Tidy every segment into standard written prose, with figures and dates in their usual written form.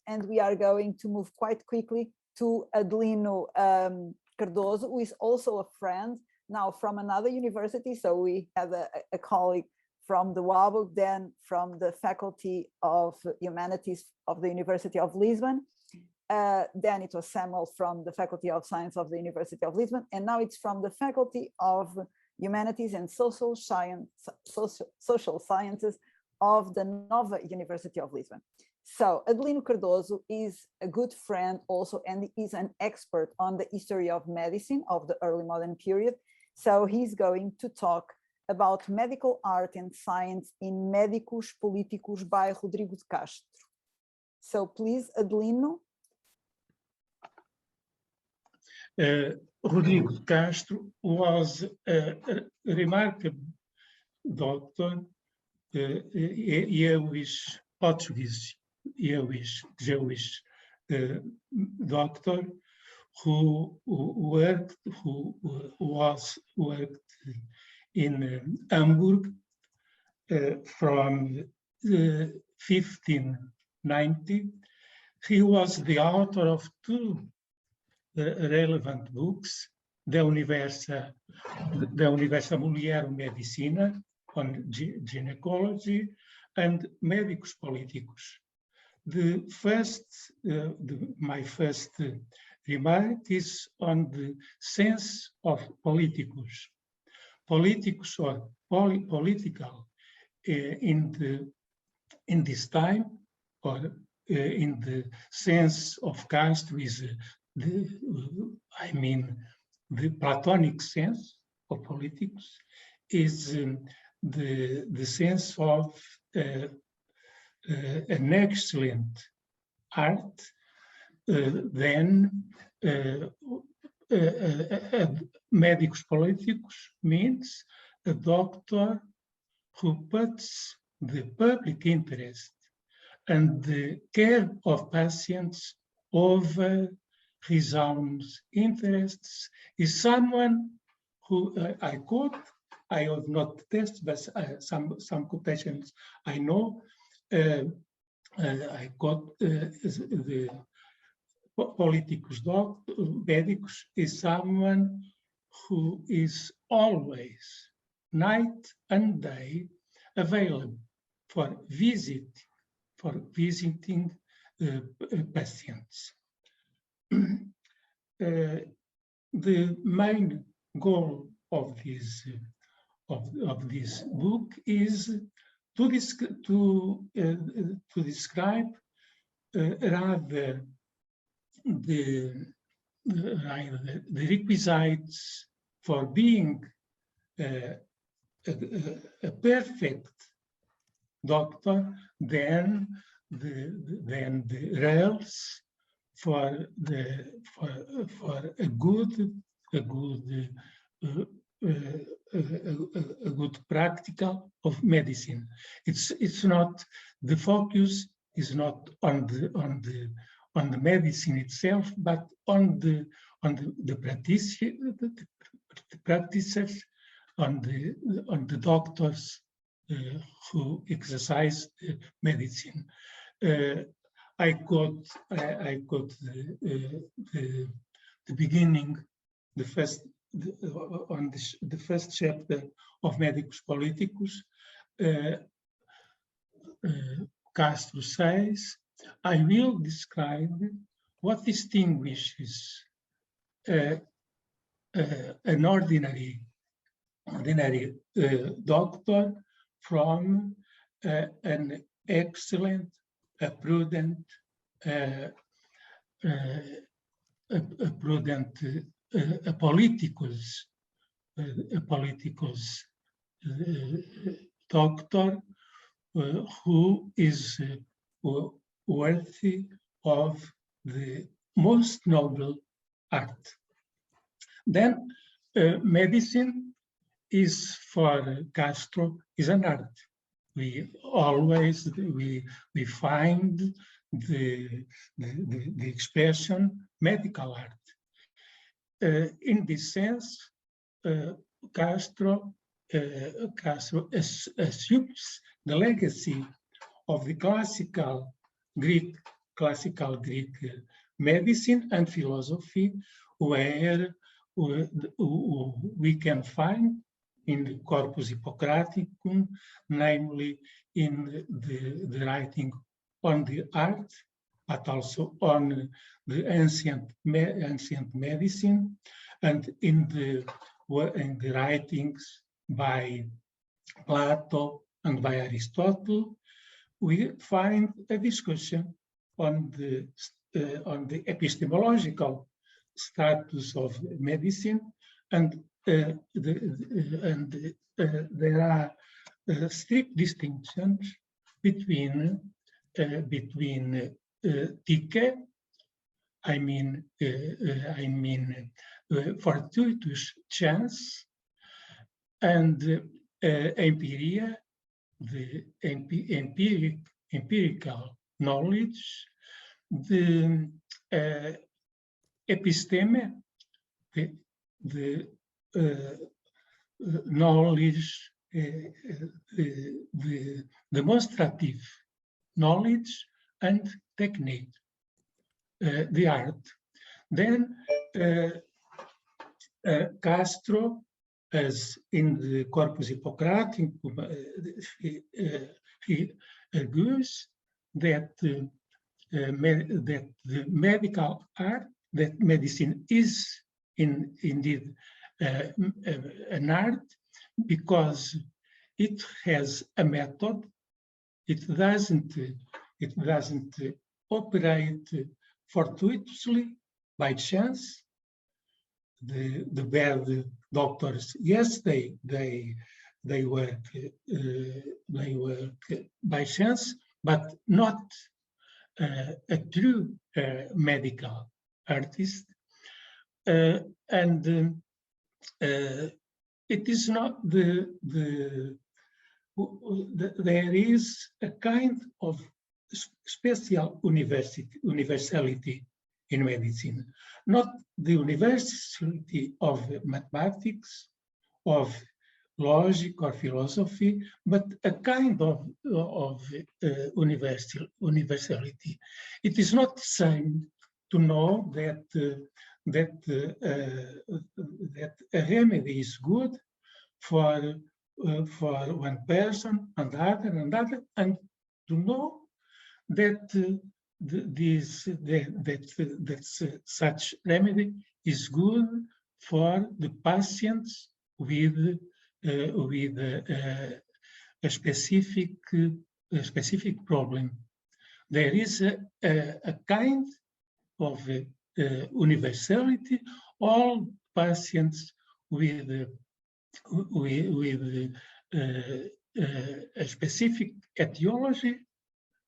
and we are going to move quite quickly to Adelino Cardoso, who is also a friend now from another university. So we have a colleague from the WABO, then from the Faculty of Humanities of the University of Lisbon. Then it was Samuel from the Faculty of Science of the University of Lisbon, and now it's from the Faculty of Humanities and Social Sciences of the Nova University of Lisbon. So Adelino Cardoso is a good friend also, and is an expert on the history of medicine of the early modern period. So he's going to talk about medical art and science in Medicus, Politicus by Rodrigo de Castro. So please, Adelino. Rodrigo de Castro was a remarkable doctor, Portuguese Jewish doctor who worked in Hamburg from 1590. He was the author of two relevant books, De Universa Mulierum Medicina on gynecology and Medicus Politicus. My first remark is on the sense of politicus. Politicus or political in this time, or in the sense of Castro is the Platonic sense of politics, is the sense of an excellent art, then Medicus Politicus means a doctor who puts the public interest and the care of patients over his own interests, is someone who, I quote, I have not tested, but some quotations I know, I quote the Politicus Medicus is someone who is always, night and day, available for visiting patients. The main goal of this book is to describe rather the requisites for being a perfect doctor than the rails for a good practical of medicine. It's not, the focus is not on the medicine itself, but on the practitioners, on the doctors who exercise medicine. I quote the beginning, the first chapter of Medicus Politicus. Castro says, I will describe what distinguishes an ordinary doctor from an excellent, a prudent politicus doctor who is worthy of the most noble art. Then medicine is, for Castro, is an art. We find the expression medical art. In this sense, Castro assumes the legacy of the classical Greek classical Greek medicine and philosophy, where we can find in the Corpus Hippocraticum, namely in the writing on the art, but also on the ancient medicine, and in the writings by Plato and by Aristotle, we find a discussion on the epistemological status of medicine, and there are strict distinctions between tike, I mean fortuitous chance, and empiria, the empirical knowledge, the episteme, the knowledge, the demonstrative knowledge and technique, the art. Then Castro, as in the Corpus Hippocraticum, he argues that the medical art, that medicine is indeed an art, because it has a method. It doesn't operate fortuitously by chance. The bad doctors, yes, they work by chance, but not a true medical artist. And it is not there is a kind of special universality in medicine, not the universality of mathematics, of logic or philosophy, but a kind of universality. It is not the same to know that a remedy is good for one person and other, and to know that such remedy is good for the patients with a specific problem. There is a kind of universality. All patients with a specific etiology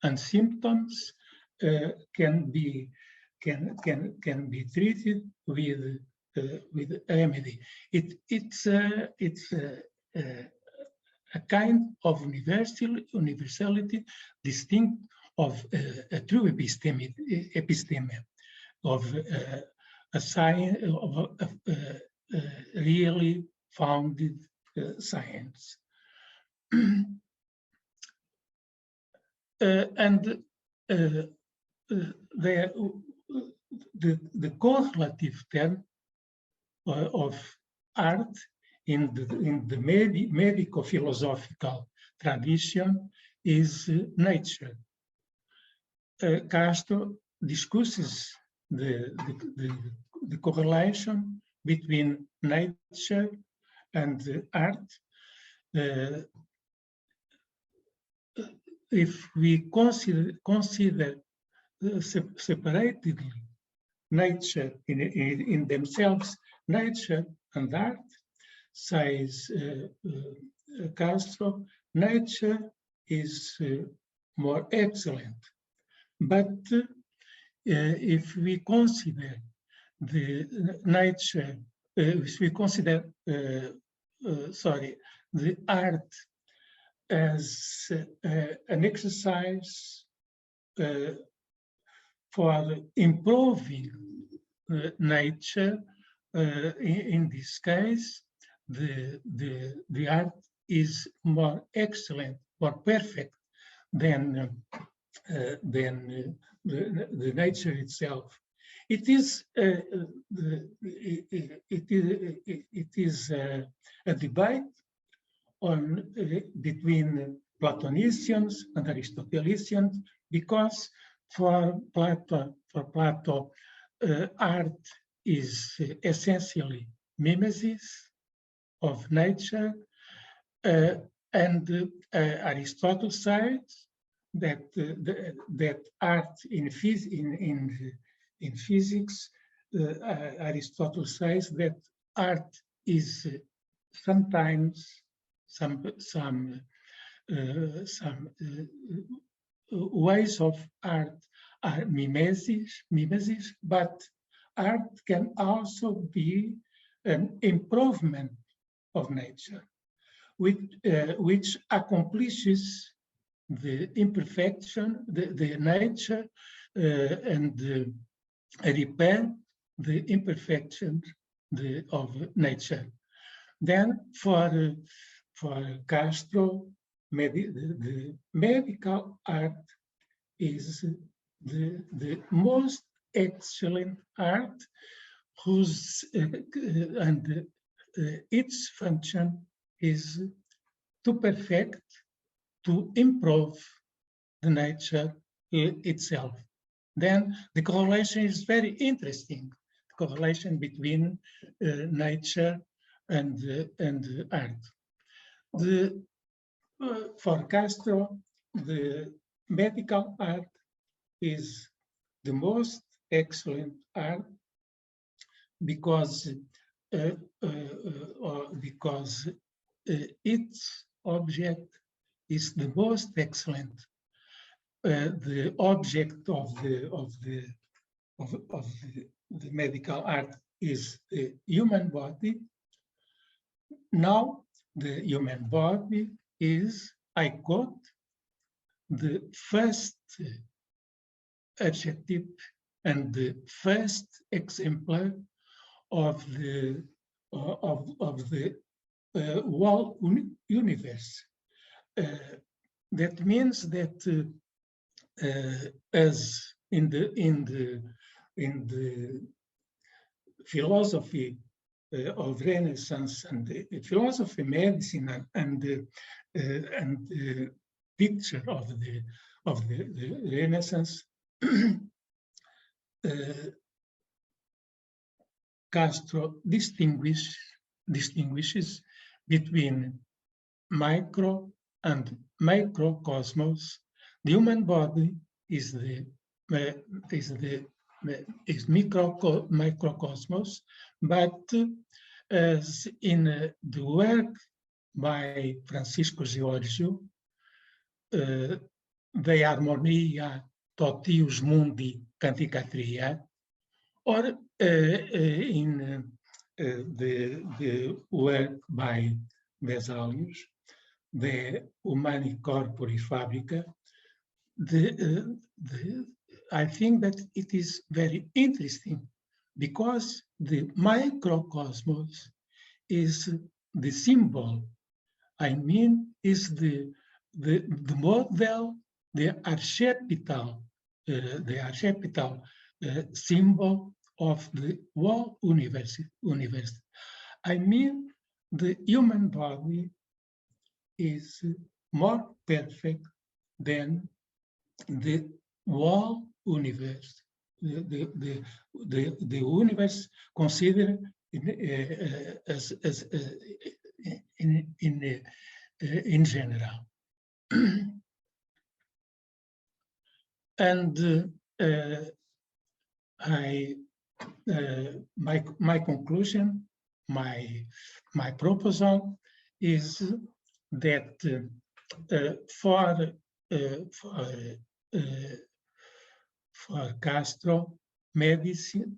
and symptoms can be treated with remedy. It's a kind of universality distinct of a true episteme, of a science, of a really founded science. And the correlative term of art in the medico-philosophical tradition is nature. Castro discusses the correlation between nature and art. If we consider separately nature in themselves, nature and art, says Castro, nature is more excellent. But if we consider the nature, if we consider, the art as an exercise for improving nature, in this case, the art is more excellent, more perfect than than the nature itself. It is a debate between Platonicians and Aristotelians, because for Plato, art is essentially mimesis of nature, and Aristotle says that that art in physics, Aristotle says that art is sometimes some ways of art are mimesis, but art can also be an improvement of nature, which accomplishes the imperfection, the nature, and repair the imperfection of nature. Then for Castro, the medical art is the most excellent art, whose and its function is to perfect, to improve the nature itself. Then the correlation is very interesting, the correlation between nature and art. For Castro, the medical art is the most excellent art because its object is the most excellent. The object of the medical art is the human body. Now, the human body is, I quote, the first adjective and the first exemplar of the whole universe. That means that as in the philosophy of Renaissance and the philosophy of medicine and the picture of the Renaissance, Castro distinguishes between micro and macrocosmos. The human body is microcosmos, but as in the work by Francisco Giorgio, De Harmonia Totius Mundi Canticatria, or in the work by Vesalius, De Humani Corpori Fabrica, I think that it is very interesting because the microcosmos is the symbol. I mean, is the model, the archetypal symbol of the whole universe. I mean, the human body is more perfect than the whole universe. The universe considered in general. And my conclusion, my proposal is that for Castro, medicine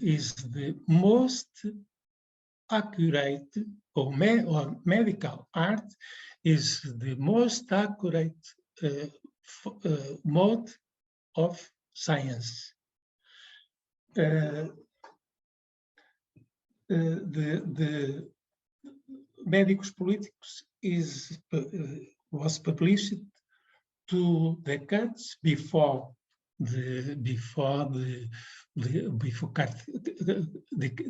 is the most accurate, or medical art is the most accurate mode of science. The Medicus Politicus was published 2 decades before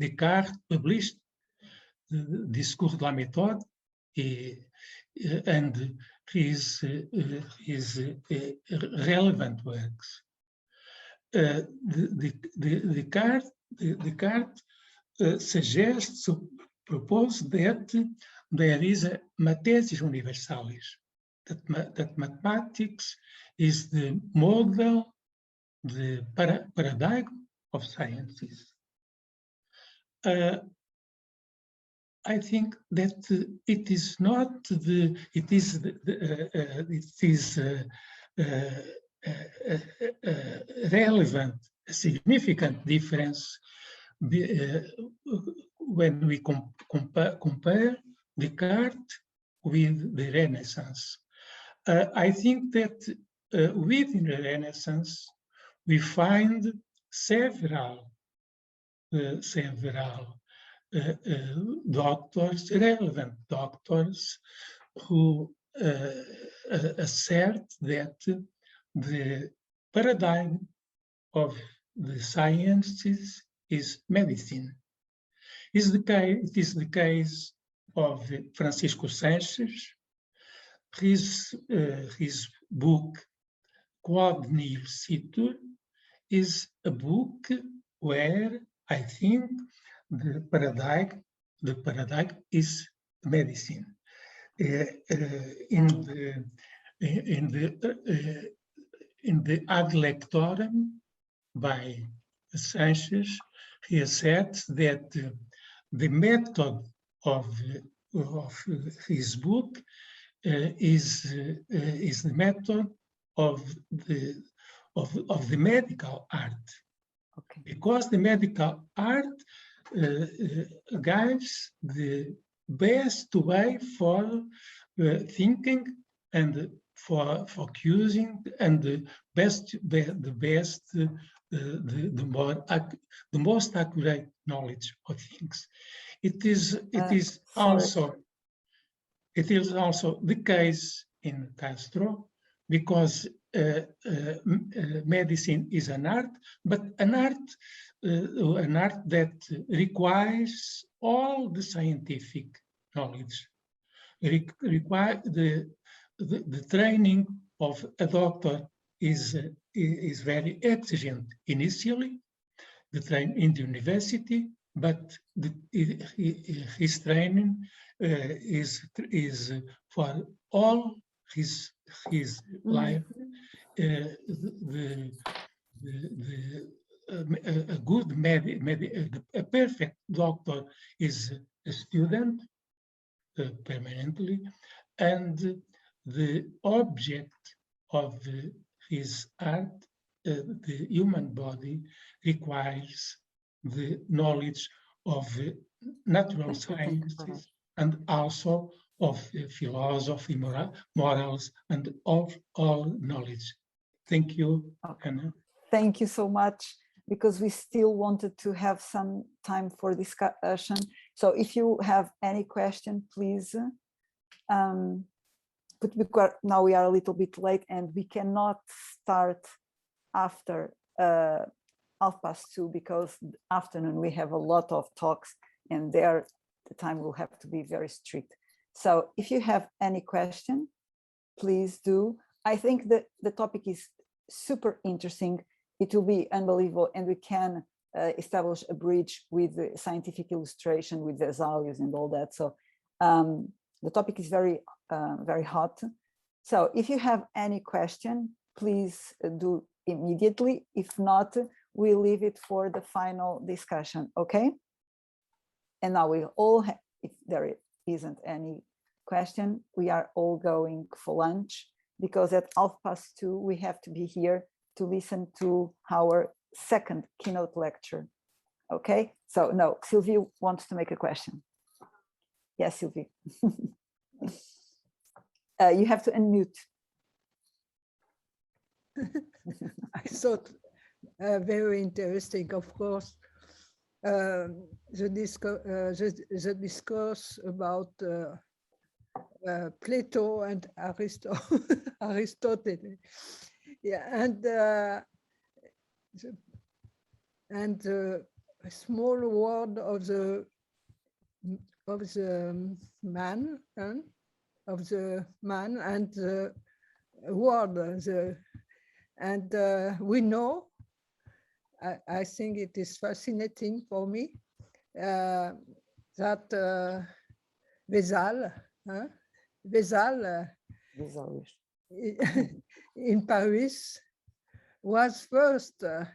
Descartes published the Discours de la Méthode and his relevant works. Descartes suggests, proposes that there is a mathesis universalis, that mathematics is the model, the paradigm of sciences. I think that it is not the, it is relevant, a significant difference when we compare Descartes with the Renaissance. I think that within the Renaissance we find several doctors, relevant doctors, who assert that the paradigm of the sciences is medicine. It is the case of Francisco Sanches. His book, Quod nihil situr, is a book where I think the paradigm is medicine. In the Ad Lectorem by Sanches, he asserts that the method of his book is the method of the medical art. Okay. Because the medical art guides the best way for thinking and for focusing, and the most accurate knowledge of things. It is also the case in Castro, because medicine is an art, but an art that requires all the scientific knowledge. Require the training of a doctor is very exigent initially, the training in the university, but his training is for all his life. A perfect doctor is a student permanently, and the object of his art, the human body, requires the knowledge of natural sciences and also of philosophy, morals, and of all knowledge. Thank you, Anna. Thank you so much, because we still wanted to have some time for discussion. So if you have any question, please. But now we are a little bit late and we cannot start after 2:30, because afternoon we have a lot of talks, and there the time will have to be very strict. So if you have any question, please do. I think that the topic is super interesting. It will be unbelievable, and we can establish a bridge with the scientific illustration, with the values and all that. So the topic is very, very hot. So if you have any question, please do immediately. If not, we leave it for the final discussion, okay? And now we all have, if there isn't any question, we are all going for lunch, because at 2:30 we have to be here to listen to our second keynote lecture. Okay, so no, Sylvie wants to make a question. Yes, Sylvie. You have to unmute. I thought very interesting, of course, the discourse about Plato and Aristotle. Yeah, and a small word of the man, and the word, we know, I think it is fascinating for me, that Vesal, in Paris was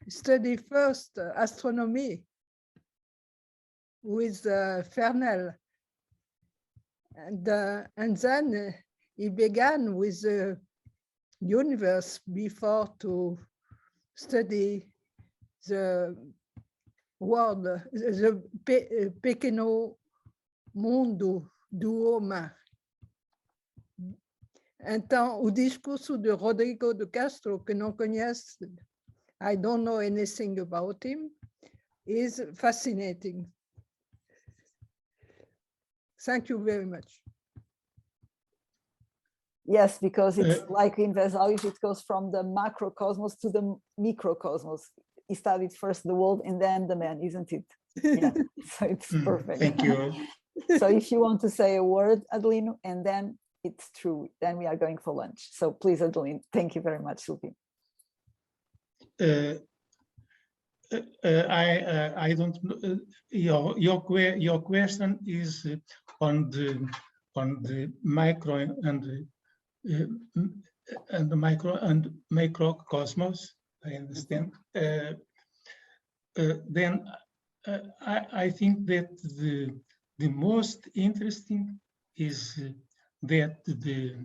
studied first astronomy with Fresnel, and then he began with the universe before to study the world, the pequeno mundo do homem. Então, o discurso de Rodrigo de Castro, que não conhece, I don't know anything about him, is fascinating. Thank you very much. Yes, because it's like in Vesalius, it goes from the macrocosmos to the microcosmos. He studied first the world and then the man, isn't it? Yeah, so it's perfect. Thank you. So if you want to say a word, Adelino, and then it's true, then we are going for lunch. So please, Adelino, thank you very much, Sylvie. I don't know. Your question is on the micro and the micro and macrocosmos. I understand. Then I think that the most interesting is that the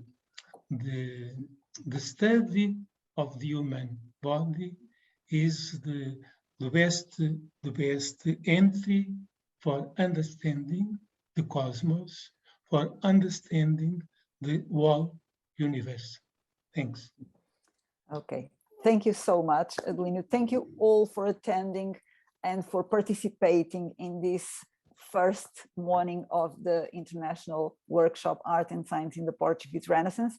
study of the human body is the best entry for understanding the cosmos, for understanding the whole universe. Thanks. Okay, thank you so much, Adelino. Thank you all for attending and for participating in this first morning of the International Workshop Art and Science in the Portuguese Renaissance.